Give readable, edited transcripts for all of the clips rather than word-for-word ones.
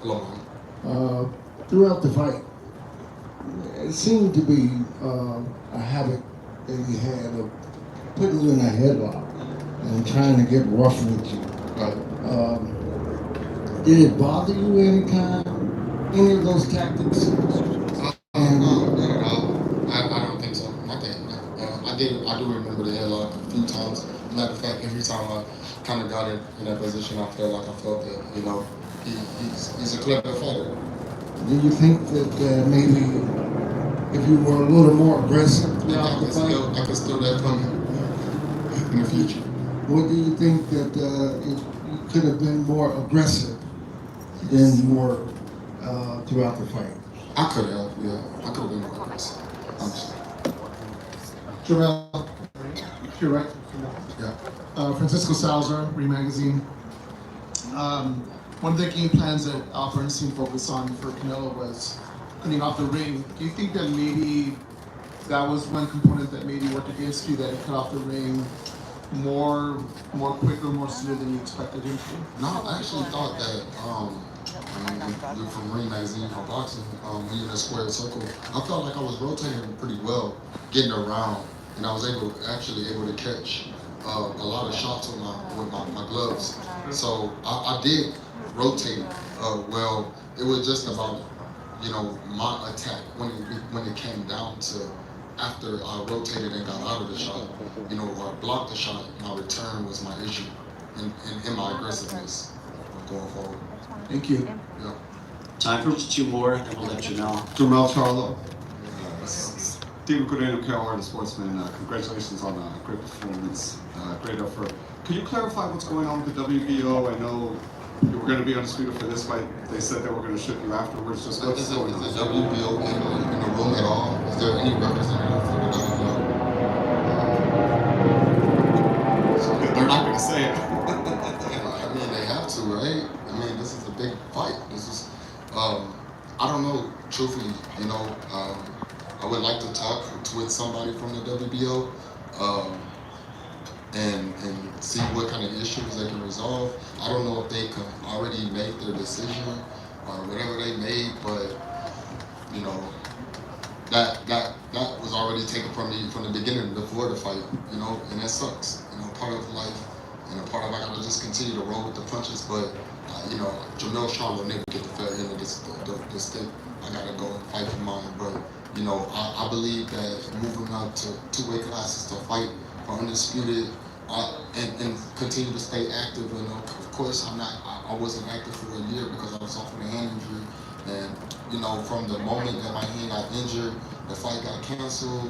Hello. Throughout the fight, it seemed to be a habit that he had of putting you in a headlock and trying to get rough with you. Right. Did it bother you anytime? Any of those tactics? No, not at all. I don't think so. I think I do remember the headlock a few times. Matter of fact, every time I kind of got in that position, I felt like I felt that he's a clever fighter. Do you think that maybe if you were a little more aggressive throughout the fight, I could steal that from him in the future. what do you think that you could have been more aggressive than you were throughout the fight? I could have, yeah. I could have been more aggressive, honestly. Jamel, you're right. Yeah. Francisco Salazar, Re Magazine. One of the game plans that Al Bernstein focused on for Canelo was cleaning off the ring. Do you think that maybe that was one component that maybe worked against you, that he cut off the ring more quicker, more sooner than you expected him to? No, I actually thought that, you're from Ring Magazine for boxing, when you're in a square circle, I felt like I was rotating pretty well, getting around, and I was actually able to catch a lot of shots with my gloves. So I did rotate well. It was just about, my attack when it came down to after I rotated and got out of the shot, or blocked the shot, my return was my issue in my aggressiveness going forward. Thank you. Yeah. Time for just two more, then we'll let you know. Canelo-Charlo. Stephen Cordeiro, Carolina Sportsman. Congratulations on a great performance, great effort. Could you clarify what's going on with the WBO? I know you were going to be undisputed for this fight. They said they were going to ship you afterwards. Just what's going on? Is the WBO in the room at all? Is there any representative for the WBO? They're not going to say it. I mean, they have to, right? I mean, this is a big fight. This is, I don't know, truthfully, I would like to talk with somebody from the WBO and see what kind of issues they can resolve. I don't know if they can already make their decision or whatever they made, but that was already taken from me from the beginning before the fight, and that sucks. Part of life and a part of I gotta just continue to roll with the punches, but Canelo-Charlo will never get the fair end of this stick. I gotta go and fight for mine, but I believe that moving up to two-weight classes to fight for undisputed and continue to stay active. Of course, I wasn't active for a year because I was off with a hand injury, and from the moment that my hand got injured, the fight got canceled,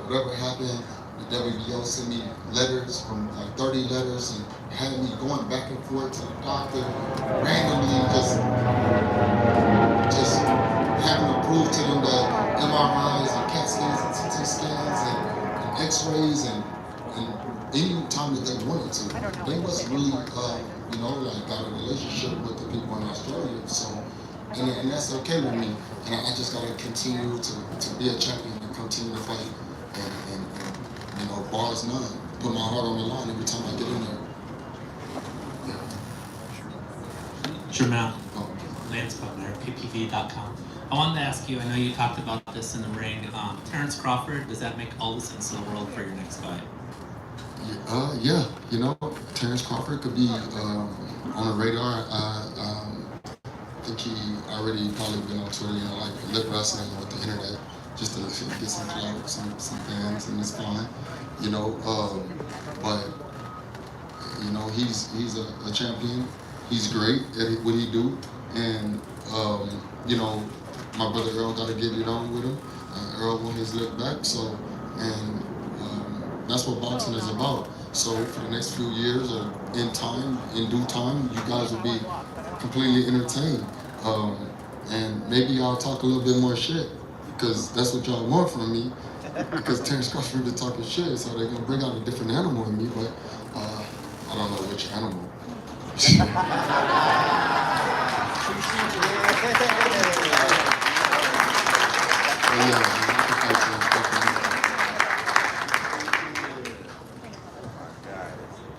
whatever happened. The WBO sent me letters, from like 30 letters, and had me going back and forth to the doctor randomly, just having to prove to them that MRIs and CAT scans and CT scans and X-rays and any time that they wanted to. They wasn't really, got a relationship with the people in Australia. So, and that's okay with me. And I just gotta continue to be a champion and continue to fight and bars none. Put my heart on the line every time I get in there. Jamal, Oh. Lance Butler, PPV.com. I wanted to ask you, I know you talked about this in the ring, Terrence Crawford, does that make all the sense in the world for your next fight? Yeah, Terrence Crawford could be on the radar. I think he already probably been on Twitter, like lip wrestling with the internet, just to get some clout, some fans, and it's fine, but he's a champion. He's great at what he do, and my brother Earl got to get it on with him. Earl won his leg back, so and that's what boxing is about. So for the next few years, or in due time, you guys will be completely entertained. And maybe I'll talk a little bit more shit, because that's what y'all want from me. Because Terrence Crawford been talking shit, so they're gonna bring out a different animal in me, but I don't know which animal.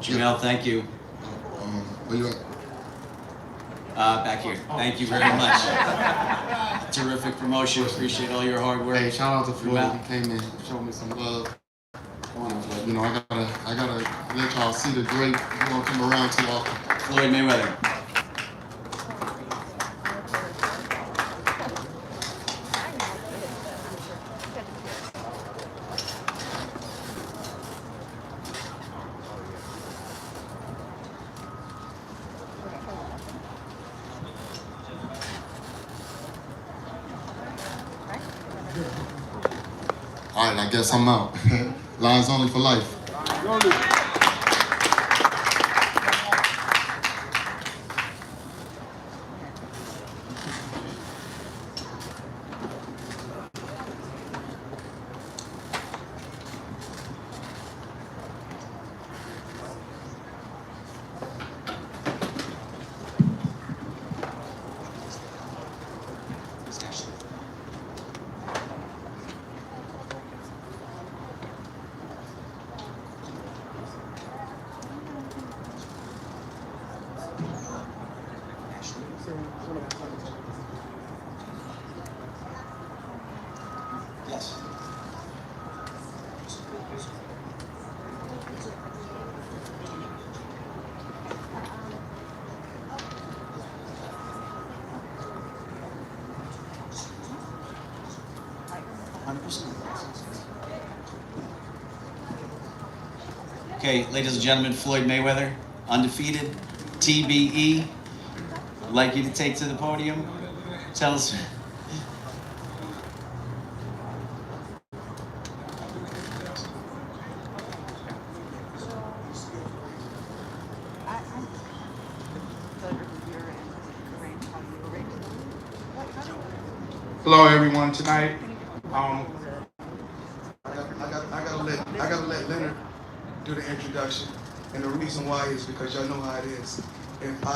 Jamel, thank you. Where you at? Back here. Thank you very much. Terrific promotion. Appreciate all your hard work. Hey, shout out to Floyd. Throughout. He came in, showed me some love. You know, I gotta let y'all see the great. You don't come around too often. Floyd Mayweather. All right, I guess I'm out. Lions only for life. Yes. Okay, ladies and gentlemen, Floyd Mayweather, undefeated, TBE. I'd like you to take to the podium. Tell us. Hello, everyone. Tonight, I gotta let Leonard do the introduction, and the reason why is because y'all know how it is. If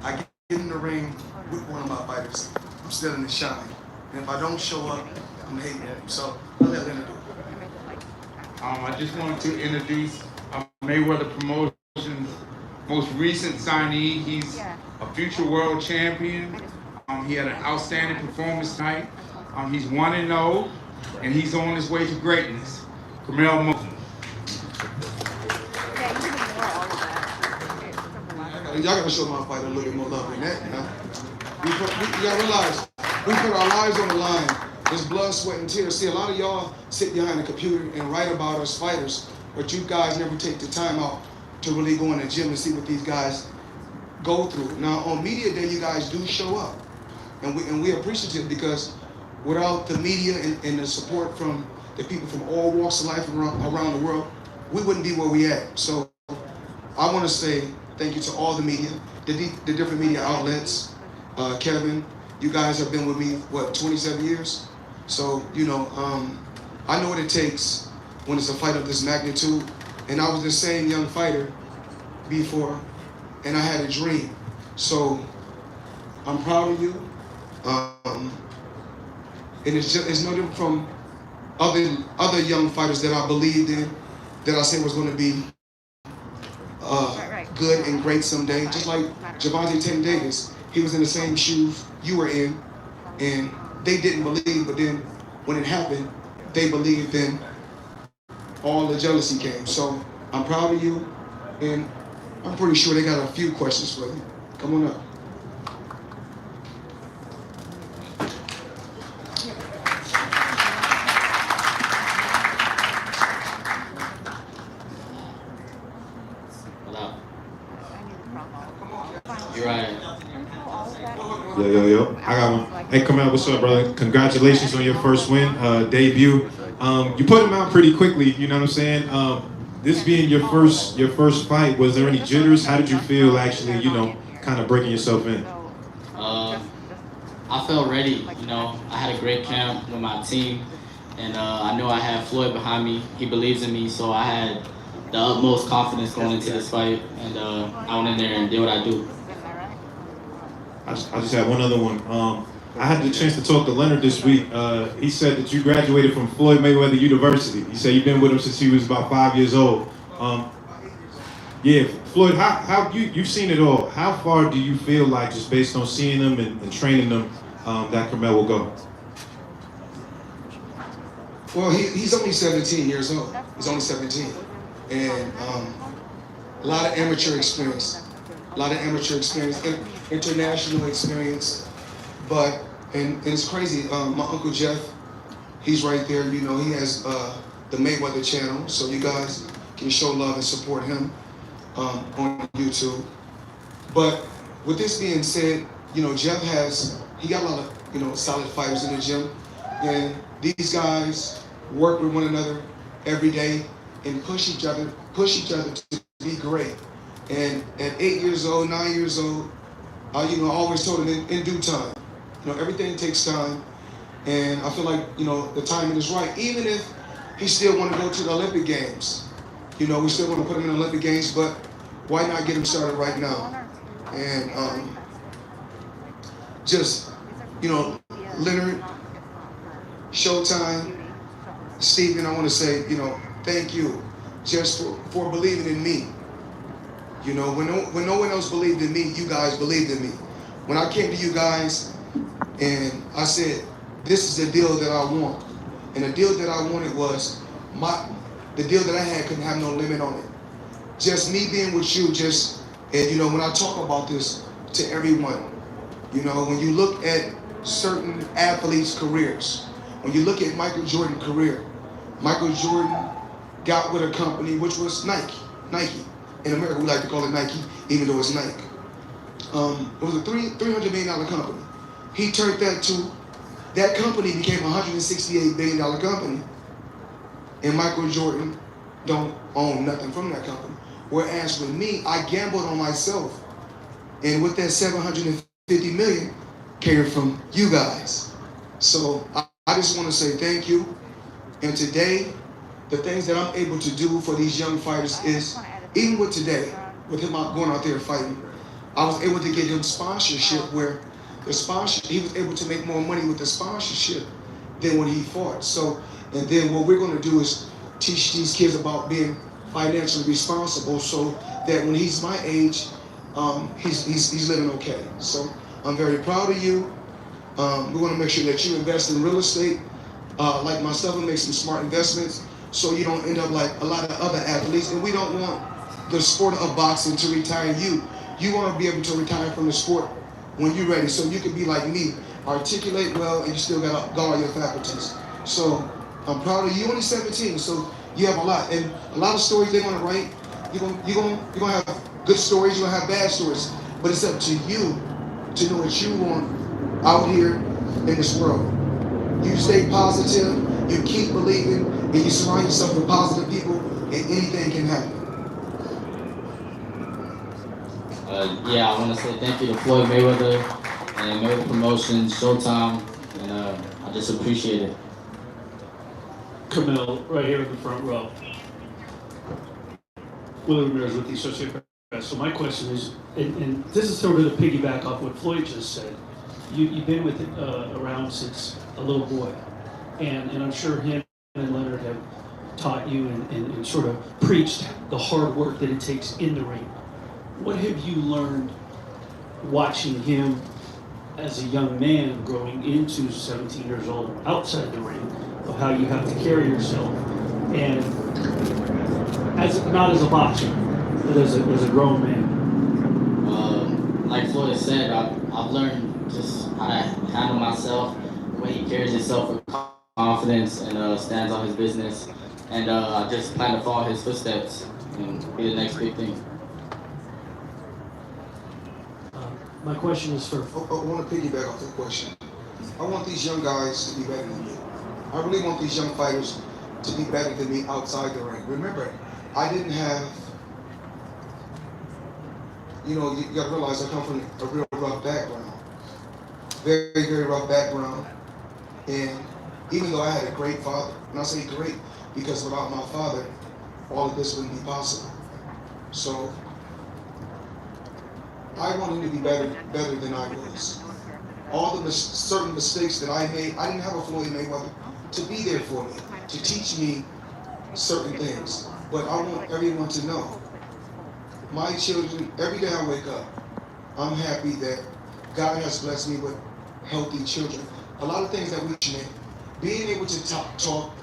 I get in the ring with one of my fighters, I'm still in the shine, and if I don't show up, I'm hating him. So I'll let Leonard do it. I just wanted to introduce Mayweather Promotions' most recent signee. He's a future world champion. He had an outstanding performance tonight. He's 1-0, and he's on his way to greatness. Canelo. Y'all gotta show my fighter a little bit more love than that, you know? You gotta realize, we put our lives on the line. There's blood, sweat, and tears. See, a lot of y'all sit behind a computer and write about us fighters, but you guys never take the time out to really go in the gym and see what these guys go through. Now, on media day, you guys do show up. And we're appreciative because without the media and the support from the people from all walks of life around the world, we wouldn't be where we at. So I want to say thank you to all the media, the different media outlets. Kevin, you guys have been with me, 27 years? So, you know, I know what it takes when it's a fight of this magnitude. And I was the same young fighter before, and I had a dream. So I'm proud of you. And it's no different from other young fighters that I believed in, that I said was going to be good and great someday. Just like Gervonta Tank Davis, he was in the same shoes you were in, and they didn't believe, but then when it happened, they believed, then all the jealousy came. So I'm proud of you, and I'm pretty sure they got a few questions for you. Come on up. You're right. Yo. I got one. Hey, Canelo, what's up, brother? Congratulations on your first win, debut. You put him out pretty quickly, you know what I'm saying? This being your first fight, was there any jitters? How did you feel actually, you know, kind of breaking yourself in? I felt ready, you know. I had a great camp with my team, and I know I had Floyd behind me. He believes in me, so I had the utmost confidence going into this fight, and I went in there and did what I do. I just had one other one. I had the chance to talk to Leonard this week. He said that you graduated from Floyd Mayweather University. He said you've been with him since he was about 5 years old. Yeah, Floyd, how you've seen it all. how far do you feel like, just based on seeing them and training them, that Carmel will go? Well, he's only 17 years old. He's only 17. And a lot of amateur experience. International experience. But, and it's crazy, my Uncle Jeff, he's right there. You know, he has the Mayweather channel, so you guys can show love and support him on YouTube. But with this being said, you know, Jeff he got a lot of, you know, solid fighters in the gym. And these guys work with one another every day and push each other to be great. And at 8 years old, 9 years old, you know, I always told him in due time. You know, everything takes time. And I feel like, you know, the timing is right. Even if he still want to go to the Olympic Games, you know, we still want to put him in the Olympic Games, but why not get him started right now? And just, you know, Leonard, Showtime, Stephen, I want to say, you know, thank you just for believing in me. You know, when no one else believed in me, you guys believed in me. When I came to you guys and I said, this is the deal that I want. And the deal that I wanted was, the deal that I had couldn't have no limit on it. Just me being with you, and you know, when I talk about this to everyone, you know, when you look at certain athletes' careers, when you look at Michael Jordan's career, Michael Jordan got with a company which was Nike. In America, we like to call it Nike, even though it's Nike. It was a $300 million company. He turned that company became a $168 billion company. And Michael Jordan don't own nothing from that company. Whereas with me, I gambled on myself. And with that $750 million came from you guys. So I just want to say thank you. And today, the things that I'm able to do for these young fighters is, even with today, with him going out there fighting, I was able to get him sponsorship where he was able to make more money with the sponsorship than when he fought. So, and then what we're going to do is teach these kids about being financially responsible so that when he's my age, he's living okay. So I'm very proud of you. We want to make sure that you invest in real estate, like myself, and make some smart investments so you don't end up like a lot of other athletes. And we don't want the sport of boxing to retire you. You want to be able to retire from the sport when you're ready, so you can be like me, articulate well, and you still got all your faculties. So I'm proud of you. You're only 17, so you have a lot, and a lot of stories they're gonna write. You're gonna have good stories. You're gonna have bad stories, but it's up to you to know what you want out here in this world. You stay positive, you keep believing, and you surround yourself with positive people, and anything can happen. Yeah, I want to say thank you to Floyd Mayweather and Mayweather Promotions, Showtime, and I just appreciate it. Camille, right here in the front row. Willie Ramirez with the Associated Press. So my question is, and this is sort of to piggyback off what Floyd just said. You've been with around since a little boy, and I'm sure him and Leonard have taught you and sort of preached the hard work that it takes in the ring. What have you learned watching him as a young man growing into 17 years old outside the ring, of how you have to carry yourself, and not as a boxer, but as a grown man? Like Floyd said, I've learned just how to handle myself, the way he carries himself with confidence and stands on his business, and I just plan to follow his footsteps and be the next big thing. My question is for... I want to piggyback off that question. I want these young guys to be better than me. I really want these young fighters to be better than me outside the ring. Remember, I didn't have, you know, you got to realize I come from a real rough background. Very, very rough background. And even though I had a great father, and I say great because without my father, all of this wouldn't be possible. So I wanted to be better than I was. All the certain mistakes that I made, I didn't have a Floyd Mayweather to be there for me, to teach me certain things. But I want everyone to know, my children, every day I wake up, I'm happy that God has blessed me with healthy children. A lot of things that we mentioned, being able to talk,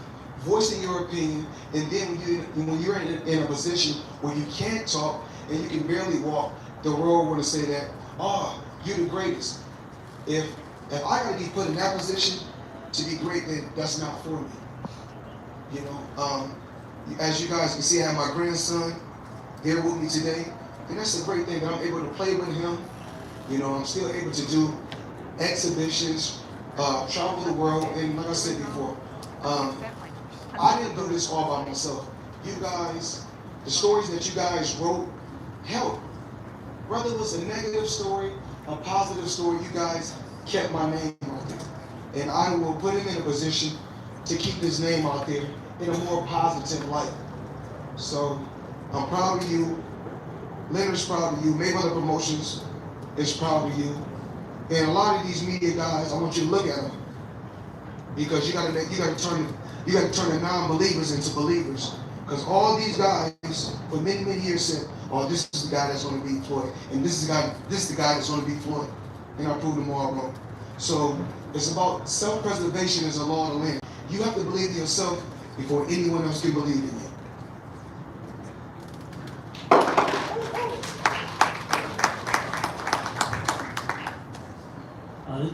voicing your opinion, and then when you're in a position where you can't talk and you can barely walk, the world want to say that, oh, you're the greatest. If I gotta be put in that position to be great, then that's not for me. You know, as you guys can see, I have my grandson there with me today, and that's a great thing that I'm able to play with him. You know, I'm still able to do exhibitions, travel the world, and like I said before, I didn't do this all by myself. You guys, the stories that you guys wrote helped. Whether it was a negative story, a positive story, you guys kept my name out there. And I will put him in a position to keep his name out there in a more positive light. So I'm proud of you. Leonard's proud of you. Mayweather Promotions is proud of you. And a lot of these media guys, I want you to look at them, because you gotta turn the non-believers into believers. Because all these guys for many, many years said, oh, this is the guy that's going to beat Floyd, and this is the guy that's going to beat Floyd, and I proved them all wrong. So it's about self-preservation as a law of the land. You have to believe in yourself before anyone else can believe in you.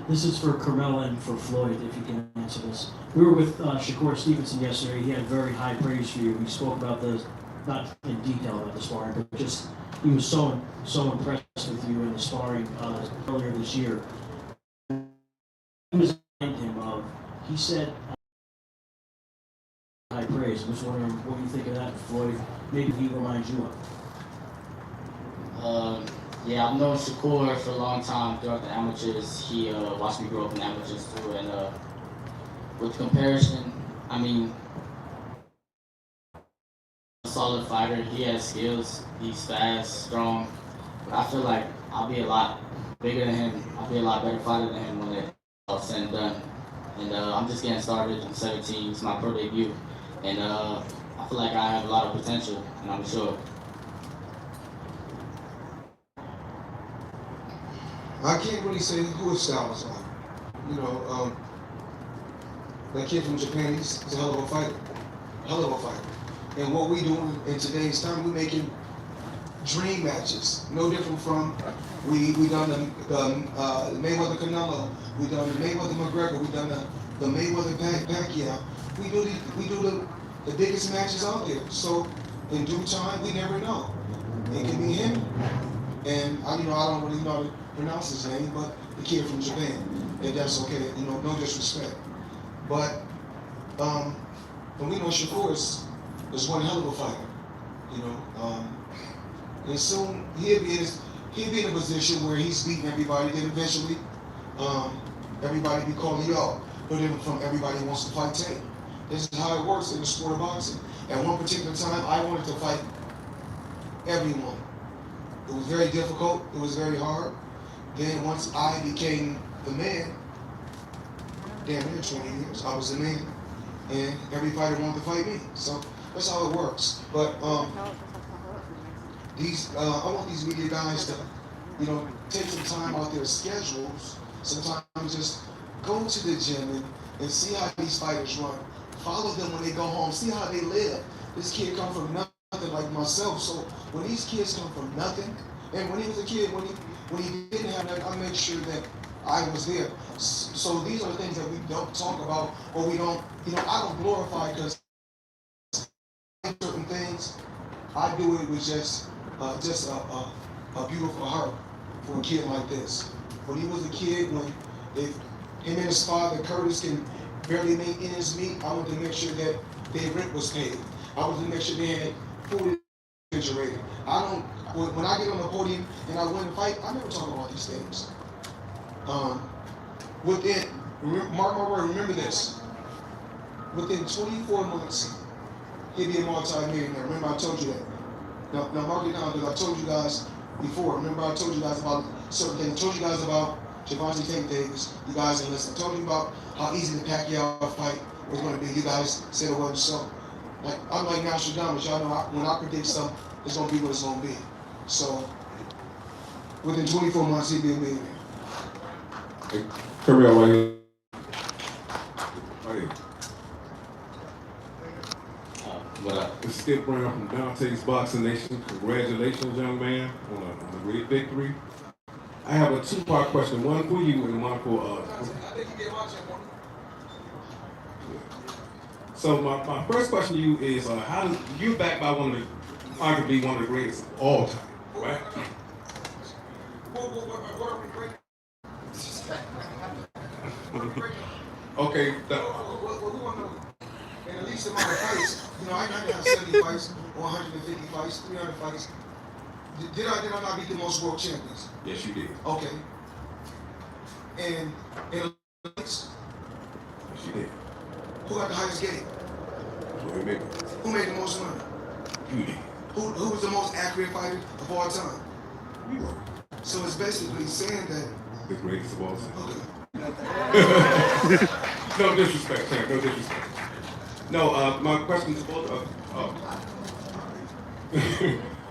This is for Carmella and for Floyd, if you can answer this. We were with Shakur Stevenson yesterday. He had very high praise for you. We spoke about not in detail about the sparring, but just he was so impressed with you in the sparring earlier this year. He said high praise. I was wondering what you think of that, Floyd. Maybe he reminds you of. Yeah, I've known Shakur for a long time throughout the amateurs. He watched me grow up in the amateurs too, and with comparison, I mean, a solid fighter. He has skills. He's fast, strong. But I feel like I'll be a lot bigger than him. I'll be a lot better fighter than him when it's all said and done. And I'm just getting started. I'm 17. It's my pro debut, and I feel like I have a lot of potential, and I'm sure. I can't really say who his style is like. You know, that kid from Japan, he's a hell of a fighter. And what we doing in today's time, we making dream matches. No different from, we done the Mayweather Canelo, we done the Mayweather McGregor, we done the Mayweather Pacquiao. We do the biggest matches out there. So in due time, we never know. It can be him. And I don't really know how to pronounce his name, but the kid from Japan, and that's okay, you know, no disrespect. But and we know Shakur is one hell of a fighter, you know. And soon he'll be in a position where he's beating everybody. Then eventually, everybody be calling you out. But then from everybody wants to fight Tank. This is how it works in the sport of boxing. At one particular time, I wanted to fight everyone. It was very difficult. It was very hard. Then once I became the man, damn near 20 years, I was the man, and every fighter wanted to fight me. So that's how it works. But I want these media guys to, you know, take some time out their schedules. Sometimes just go to the gym and see how these fighters run. Follow them when they go home. See how they live. This kid come from nothing like myself. So when these kids come from nothing, and when he was a kid, when he didn't have that, I made sure that I was there. So these are the things that we don't talk about, or we don't, you know, I don't glorify, because certain things, I do it with just a beautiful heart for a kid like this. When he was a kid, when him and his father, Curtis, can barely make ends meet, I wanted to make sure that their rent was paid. I wanted to make sure they had food refrigerated. When I get on the podium and I win a fight, I never talk about these things. Mark my word, remember this. Within 24 months, he'll be a multi-millionaire. Remember I told you that. Now mark it down, because I told you guys before. Remember I told you guys about certain things. I told you guys about Javante Tank Davis. You guys didn't listen. I told you about how easy the Pacquiao fight was going to be. You guys said it wasn't so. Like, I'm like Nostradamus. Y'all know when I predict something, it's going to be what it's going to be. So within 24 months he'd be a millionaire. Hey, Camille, right here. Right here. What up? This is Skip Brown from Dante's Boxing Nation. Congratulations, young man, on a great victory. I have a two-part question, one for you and one for So my first question to you is, how does you backed by arguably one of the greatest of all time, right? Okay. And at least amount of fights, I didn't have 70 fights or 150 fights, 300 fights. Did I not beat the most world champions? Yes, you did. Okay. And Yes, you did. who got the highest game? Who made the most money? You did. Who was the most accurate fighter of all time? You were. So it's basically saying that The greatest of all time. okay. No disrespect, Sam. No disrespect. No, my question to both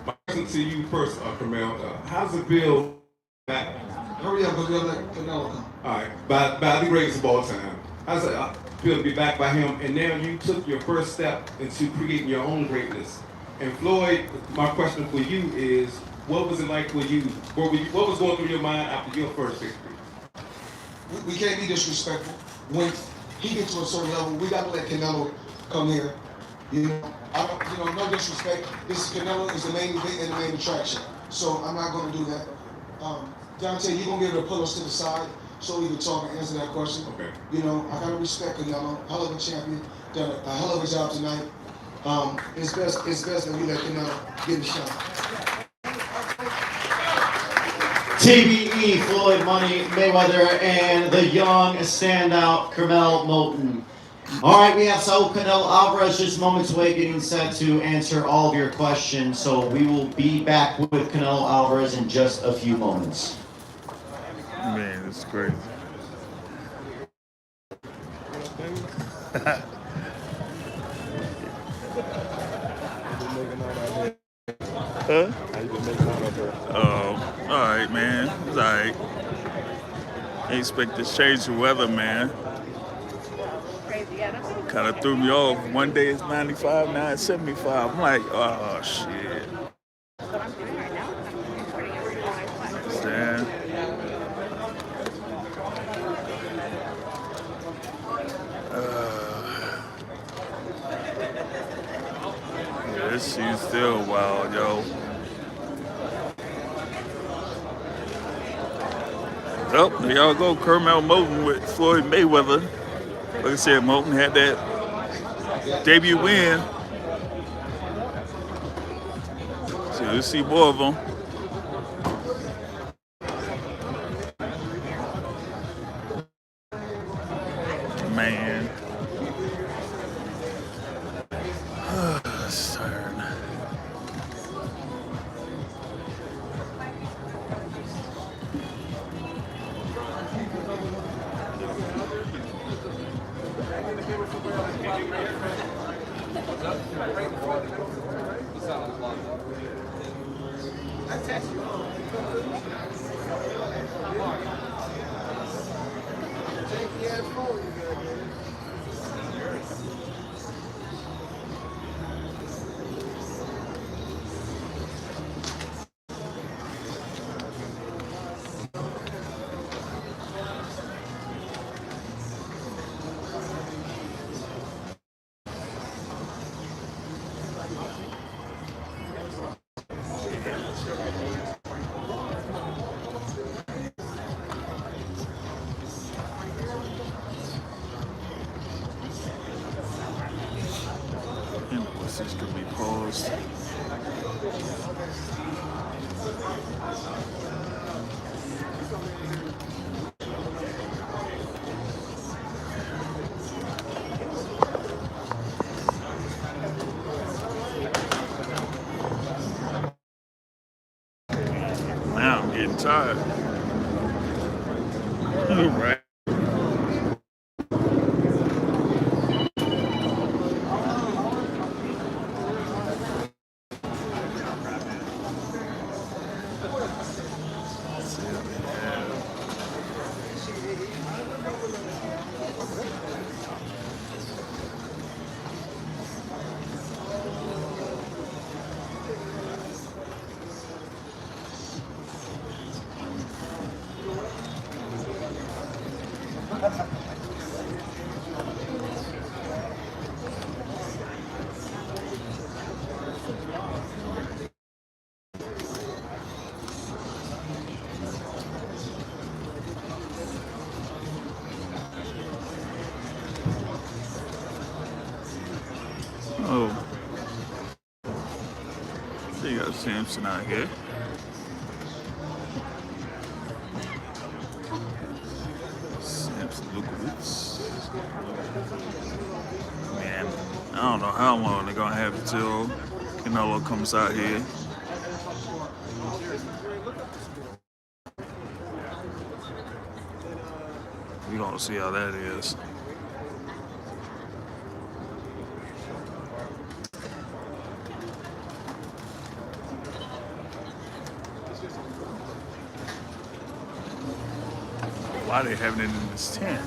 my question to you first, Carmel. How's it feel back? Hurry up, because we'll let Canelo come. All right, by the greatest of all time. How's it feel to be backed by him? And now you took your first step into creating your own greatness. And Floyd, my question for you is, what was it like for you? What was going through your mind after your first victory? We can't be disrespectful. When he gets to a certain level, we got to let Canelo come here. No disrespect. This Canelo is the main event and the main attraction. So I'm not going to do that. Dante, you're going to be able to pull us to the side so we can talk and answer that question. Okay. I got to respect Canelo. Hell of a champion. Done a hell of a job tonight. It's best that we let Canelo get a shot. TBE, Floyd Money Mayweather, and the young standout Carmel Moulton. All right, we have Saul Canelo Alvarez just moments away getting set to answer all of your questions. So we will be back with Canelo Alvarez in just a few moments. Man, it's crazy. Huh? Oh, all right, man. It's all right. Ain't expect to change the weather, man. Kind of threw me off. One day it's 95, now it's 75. I'm like, oh, shit. Understand? Yeah, this shit's still wild, yo. Oh, there y'all go, Carmel Moulton with Floyd Mayweather. Like I said, Moulton had that debut win. So you'll see more of them. Man. It's tired. Invoices could be paused. Now I'm getting tired. All right. Oh, so you got Samson out here. Samson Lukowitz. Man, I don't know how long they're gonna have it till Canelo comes out here. We gonna see how that is. Why they having it in this tent?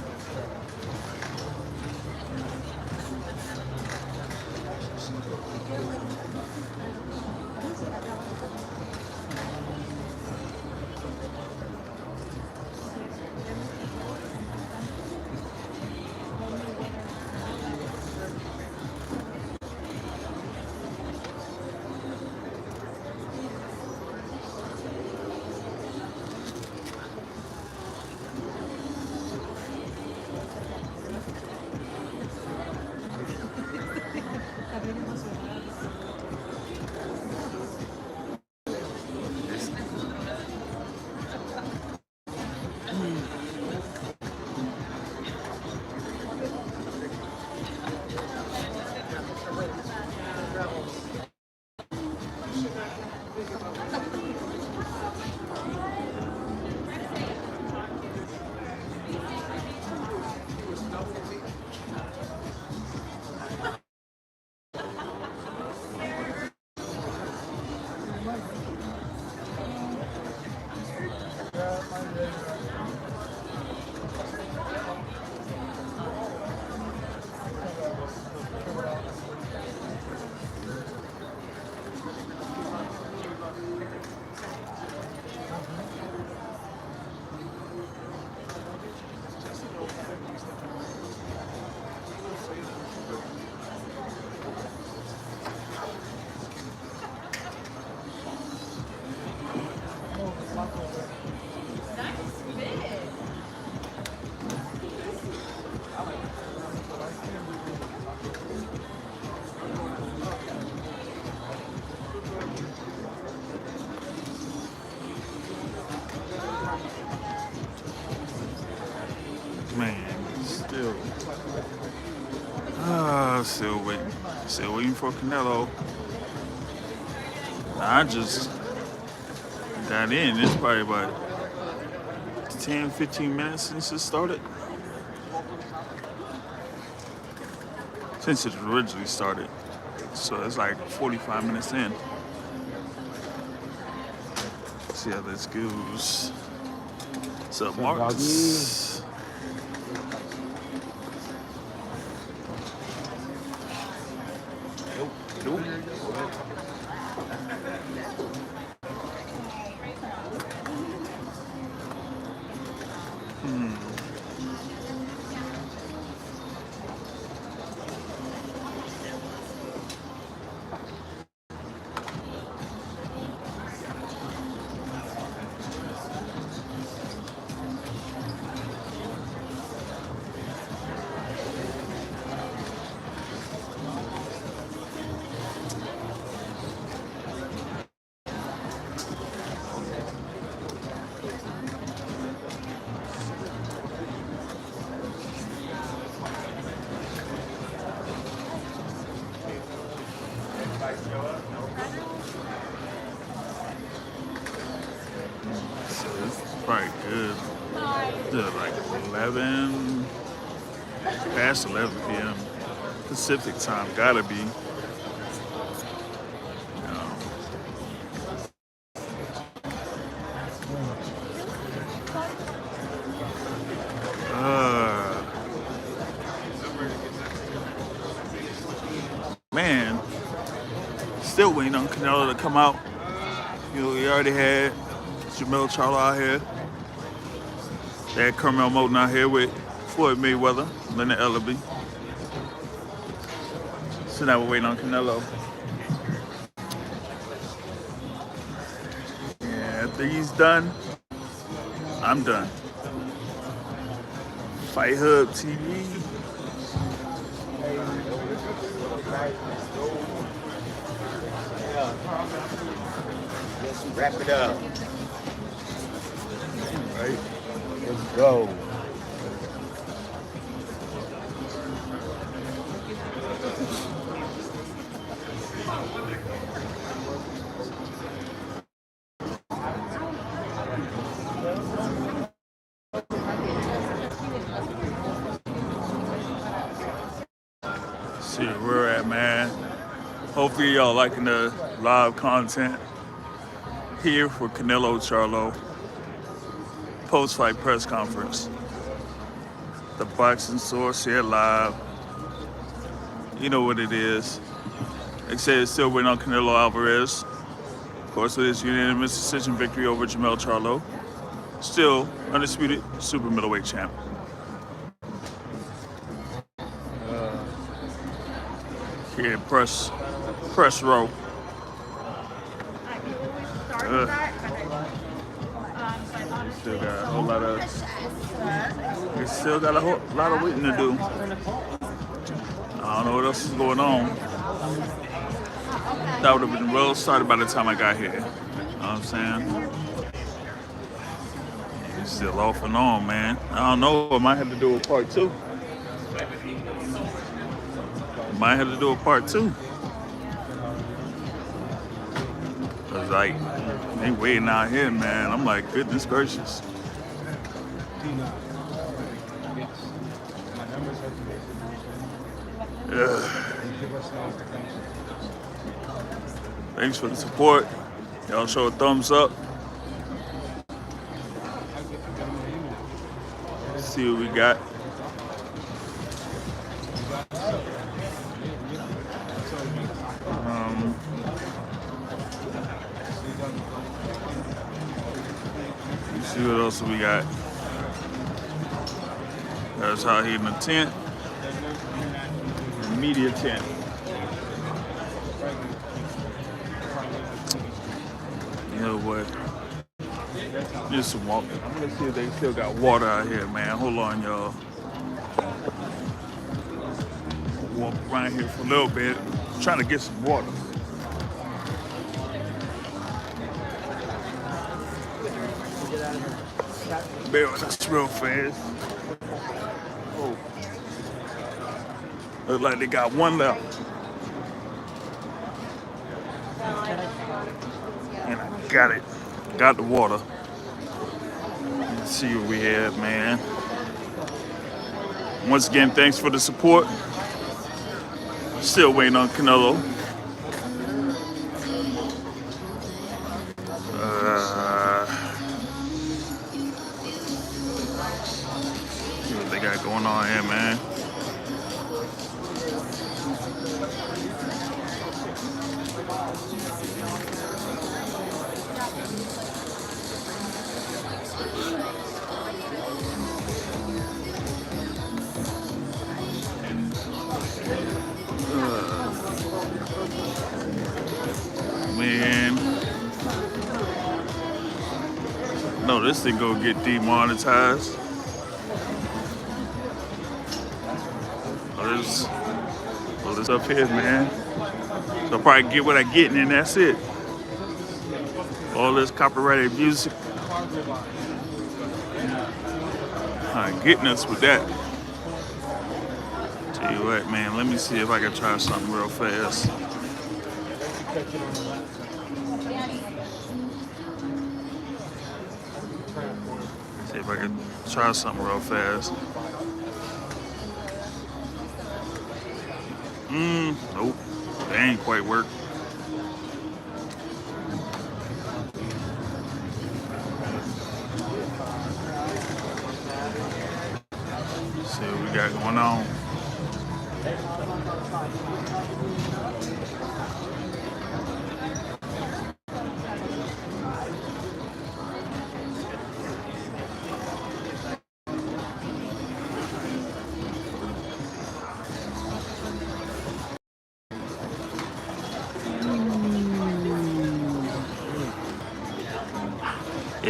Man, still waiting for Canelo. I just got in. It's probably about 10, 15 minutes since it started. Since it originally started. So it's like 45 minutes in. Let's see how this goes. What's up, Marcus? Nope. So it's probably good. Yeah, like 11, past 11 p.m. Pacific time, gotta be. Man, still waiting on Canelo to come out. You know, we already had Canelo-Charlo out here. They had Canelo Moten out here with Floyd Mayweather, Leonard Ellaby. So now we're waiting on Canelo. Yeah, after he's done, I'm done. Fight Hub TV. Let's wrap it up. Right. Let's go. See where we're at, man. Hopefully y'all liking the live content here for Canelo-Charlo post-fight press conference. The Boxing Source here live. You know what it is. They say it's still waiting on Canelo Alvarez. Of course, with his unanimous decision victory over Canelo-Charlo. Still undisputed super middleweight champ. Here, press row. Still got a whole lot of. We still got a whole lot of waiting to do. I don't know what else is going on. That would have been well started by the time I got here. You know what I'm saying? It's still off and on, man. I don't know. I might have to do a part 2. Might have to do a part 2. Cause like, they waiting out here, man. I'm like, goodness gracious. Thanks for the support. Y'all show a thumbs up. Let's see what we got. Let's see what else we got. That's how he in the tent. The media tent. You know what? Just some water. I'm gonna see if they still got water out here, man. Hold on, y'all. Walk around here for a little bit. I'm trying to get some water. Bear with us real fast. Oh. Looks like they got one left. And I got it. Got the water. Let's see what we have, man. Once again, thanks for the support. Still waiting on Canelo. See what they got going on here, man. Man. No, this thing gonna get demonetized. All this up here, man. So I'll probably get what I get and then that's it. All this copyrighted music. Getting us with that. Tell you what, man, let me see if I can try something real fast. See if I can try something real fast. Nope. That ain't quite work. See what we got going on.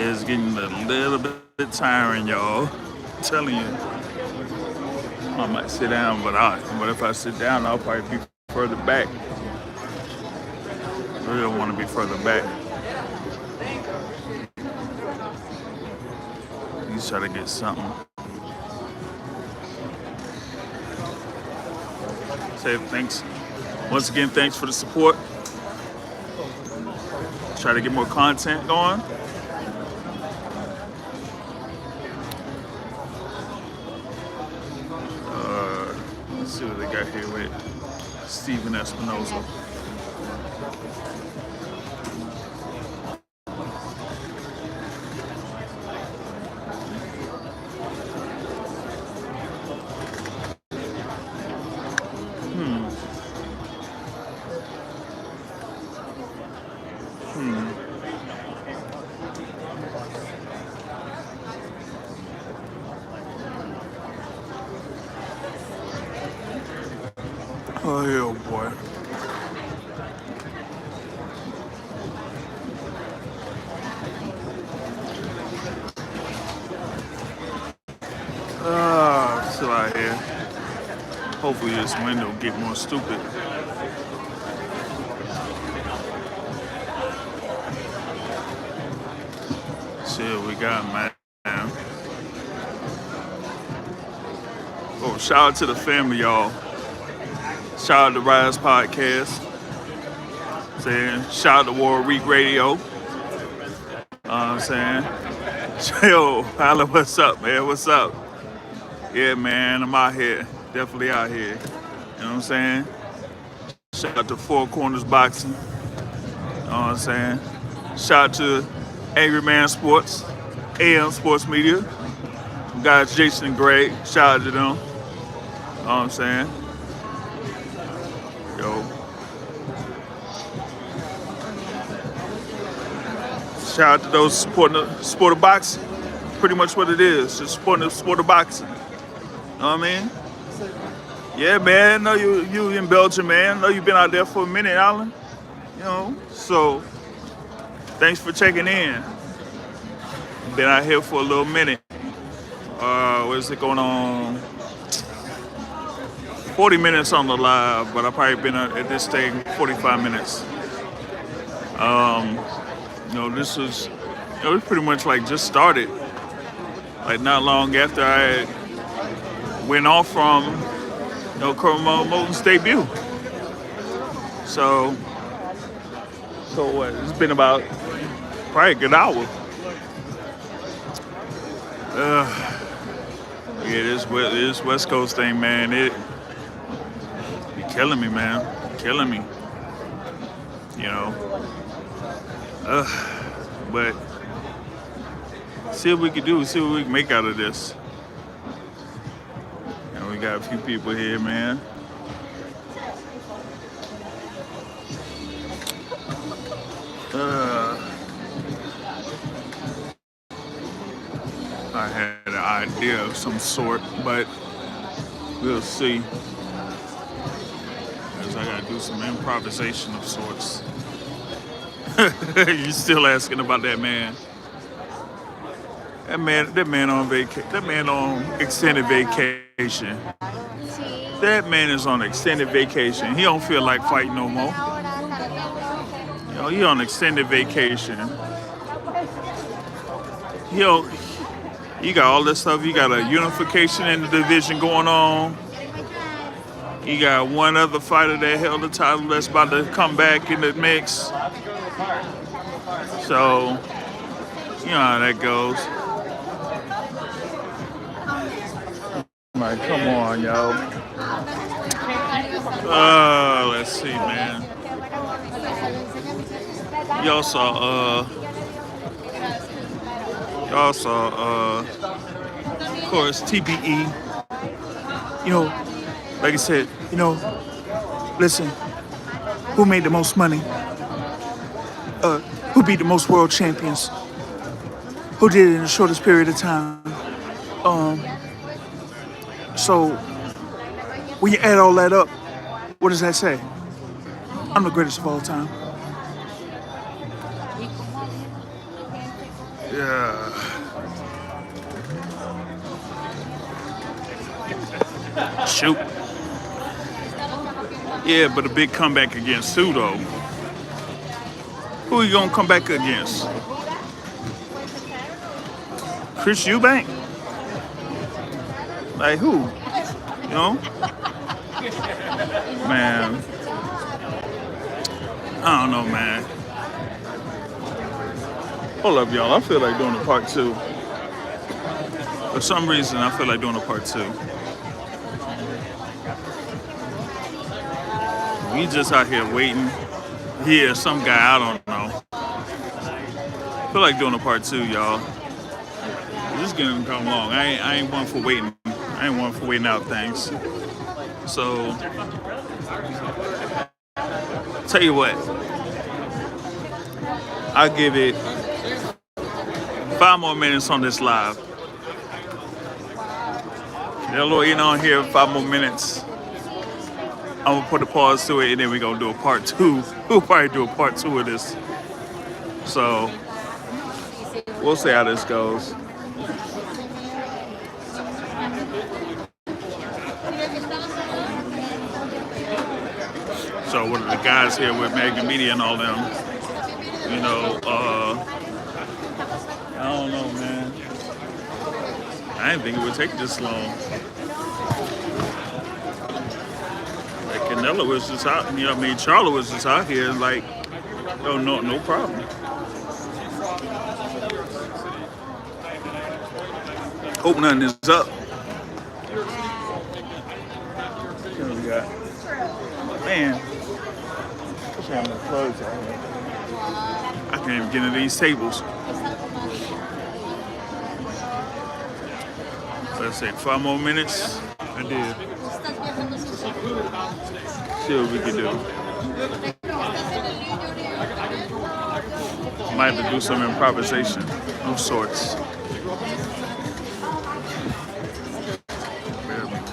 It's getting a little bit tiring, y'all. I'm telling you. I might sit down, but if I sit down, I'll probably be further back. I really don't want to be further back. You try to get something. Say thanks. Once again, thanks for the support. Try to get more content going. Let's see what they got here with Steven Espinoza. Oh, yeah, boy. Still out here. Hopefully this window get more stupid. See what we got, man. Oh, shout out to the family, y'all. Shout out to Rise Podcast. Saying shout out to War Week Radio. I'm saying, yo, holla, what's up, man? What's up? Yeah, man, I'm out here. Definitely out here. You know what I'm saying? Shout out to Four Corners Boxing. You know what I'm saying? Shout out to Angry Man Sports, AM Sports Media. Guys, Jason and Greg. Shout out to them. You know what I'm saying? Yo. Shout out to those supporting the sport of boxing. Pretty much what it is. Just supporting the sport of boxing. You know what I mean? Yeah, man. I know you in Belgium, man. I know you've been out there for a minute, Alan. You know, so thanks for checking in. Been out here for a little minute. What is it going on? 40 minutes on the live, but I've probably been at this thing 45 minutes. You know, this was, it was pretty much like just started. Like not long after I went off from, you know, Carmel Moulton's debut. So what? It's been about probably a good hour. Yeah, this West Coast thing, man, it be killing me, man. Killing me. You know. But see what we can do, see what we can make out of this. And we got a few people here, man. I had an idea of some sort, but we'll see. Because I gotta do some improvisation of sorts. You still asking about that man? That man on vacation. That man on extended vacation. That man is on extended vacation. He don't feel like fighting no more. You know, he on extended vacation. He got all this stuff. He got a unification in the division going on. He got one other fighter that held the title that's about to come back in the mix. So, you know how that goes. Like, come on, yo. Let's see, man. Y'all saw, of course, TBE. You know, like I said, you know, listen, who made the most money? Who beat the most world champions? Who did it in the shortest period of time? So, when you add all that up, what does that say? I'm the greatest of all time. Yeah. Shoot. Yeah, but a big comeback against who, though? Who you gonna come back against? Chris Eubank? Like who? You know? Man. I don't know, man. Hold up, y'all. I feel like doing a part two. For some reason, I feel like doing a part two. We just out here waiting. Yeah, some guy, I don't know. I feel like doing a part two, y'all. This game come long. I ain't one for waiting. I ain't one for waiting out things. So, tell you what. I'll give it 5 more minutes on this live. Hello, you know, here 5 more minutes. I'm gonna put a pause to it, and then we're gonna do a part two. We'll probably do a part two of this. So we'll see how this goes. So what are the guys here with Magna Media and all them? You know, I don't know, man. I didn't think it would take this long. Like Canelo was just out, you know what I mean? Charlo was just out here, like, no problem. Hope nothing is up. What we got? Man, I can't even get into these tables. Let's say 5 more minutes. I did. See what we can do. Might have to do some improvisation of sorts.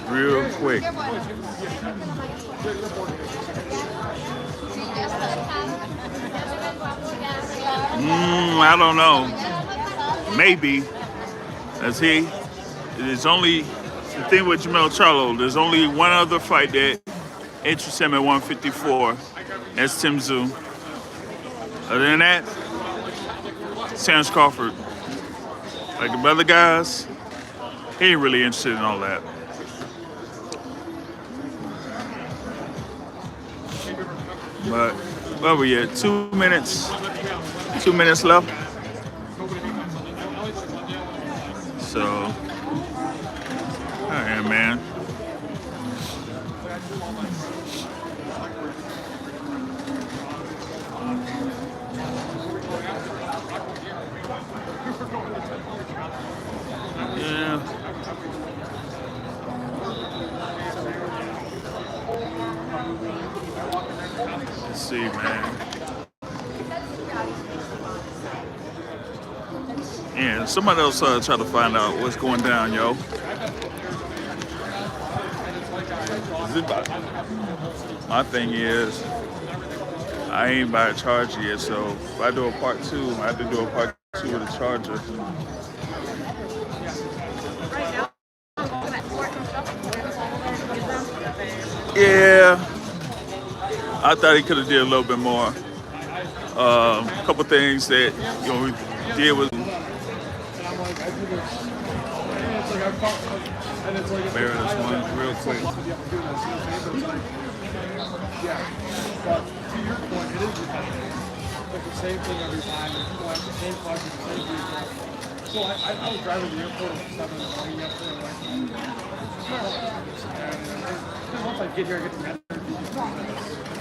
Real quick. I don't know. Maybe. That's he. There's only, the thing with Canelo-Charlo, there's only one other fight that interests him at 154. That's Tim Tszyu. Other than that, Terence Crawford. Like the other guys, he ain't really interested in all that. But where we at? 2 minutes. 2 minutes left. So, all right, man. Yeah. Let's see, man. Yeah, somebody else try to find out what's going down, yo. My thing is, I ain't by a charger yet, so if I do a part two, I have to do a part two with a charger. Yeah, I thought he could have did a little bit more. A couple things that we did was bear this one real quick. Yeah, but to your point, it is like the same thing every time. People ask the same questions, the same people. So I was driving to the airport at 7 in the morning yesterday, and once I get here, I get the energy. I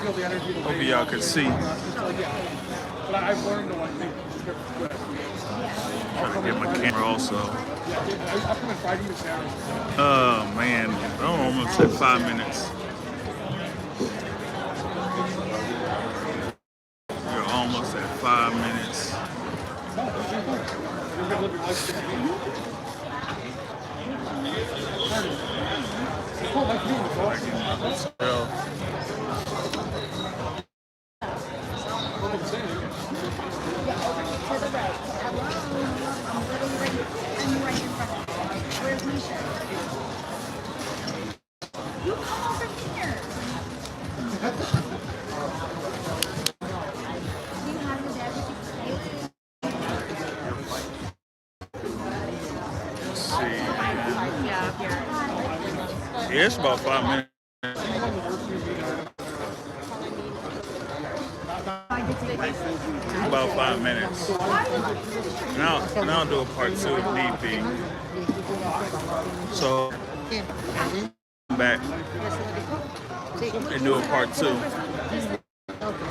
feel the energy. Hope y'all can see. But I've learned to think good. Trying to get my camera also. Yeah, I'll come and fight you Saturday. Oh man, I don't know, I'm gonna take 5 minutes. You're almost at 5 minutes. You come over here. Do you have your dad with Let's see. Yeah, it's about 5 minutes. About 5 minutes. Now I'll do a part 2 if need be. So back and do a part 2.